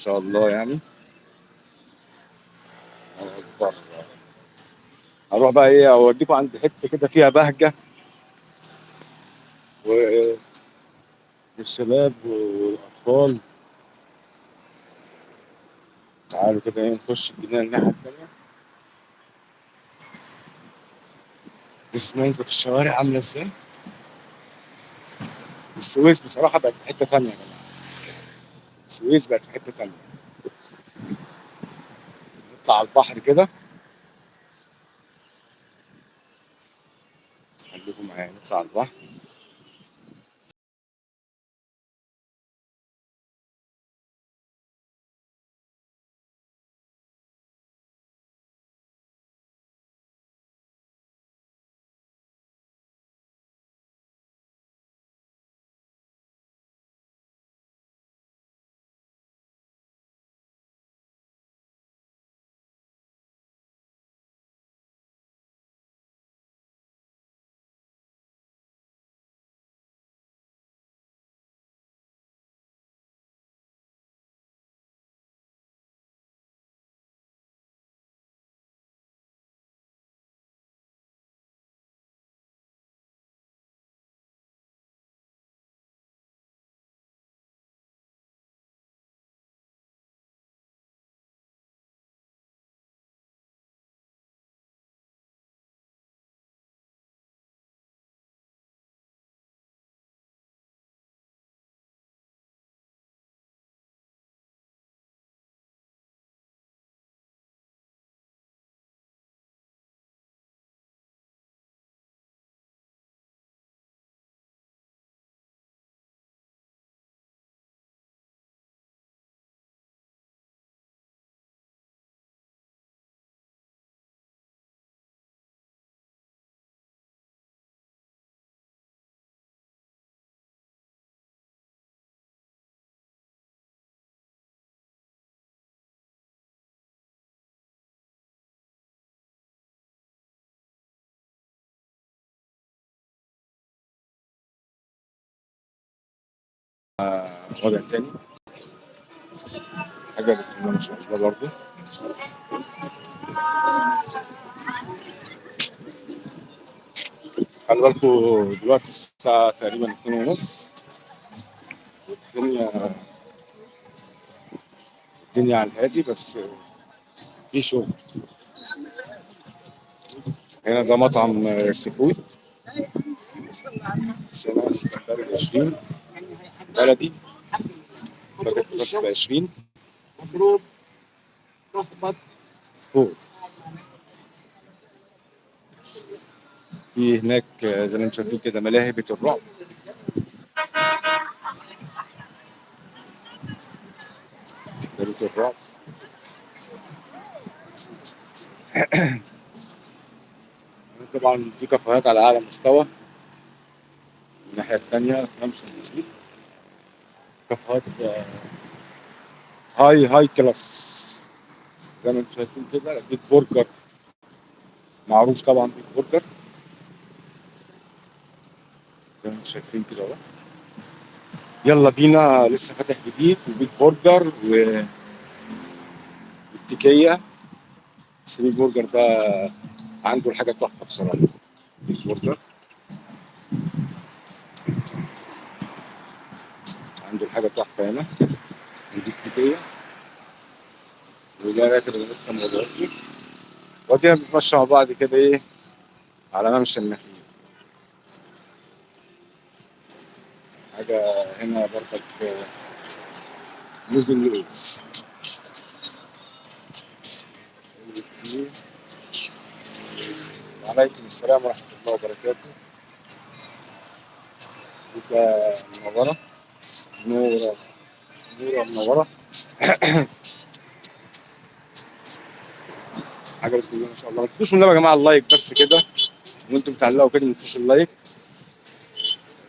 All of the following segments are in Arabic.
شاء الله يعني. أكبر. هروح بقى ايه اوديكم عند حته كده فيها بهجه والشباب والاطفال. تعالوا كده ايه نخش الجنينه الناحيه التانيه. بص منظر الشوارع عامله ازاي. السويس بصراحه بقت في حته تانيه يا جماعه. السويس بقت في حته تانيه. نطلع على البحر كده. خليكم معايا نطلع على البحر. وضع تاني. حاجه بسم الله ما شاء الله برضه. خلي بالكوا دلوقتي الساعه تقريبا 2 ونص. الدنيا الدنيا على الهادي بس في شغل. هنا ده مطعم سي فود. سنة جمبري 20 بلدي. باكت بس ب 20 فوق. في هناك زي ما انتم شايفين كده ملاهي بيت الرعب. ده بيت الرعب. طبعا في كافيهات على اعلى مستوى. الناحية التانية نمشي كافيهات هاي كلاس. زي ما انتم شايفين كده بيت برجر معروف طبعا بيت برجر. زي ما انتم شايفين كده اهو. يلا بينا لسه فاتح جديد وبيت برجر والتكية. بس بيت برجر ده عنده الحاجة تحفة بصراحة. بيت برجر عنده الحاجة تحفة هنا. ودي التكية. وده راتب اللي لسه موضوعي. ودينا بنتمشى مع بعض كده ايه على ممشى النخيل. حاجة هنا برضك لوز اللوز. وعليكم السلام ورحمة الله وبركاته. بيبقى منورة. نورة. نورة منورة. حاجة بسم الله ما شاء الله. ما تنسوش والنبي يا جماعة اللايك بس كده. وانتم بتعلقوا كده ما تنسوش اللايك.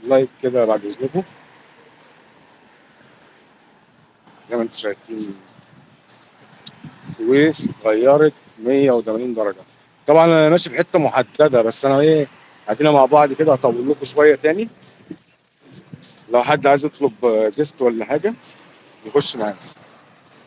اللايك كده بعد اذنكم. زي ما انتم شايفين السويس اتغيرت 180 درجة. طبعا انا ماشي في حتة محددة بس انا ايه قاعدين مع بعض كده هطول لكم شوية تاني. لو حد عايز يطلب جيست ولا حاجة يخش معانا.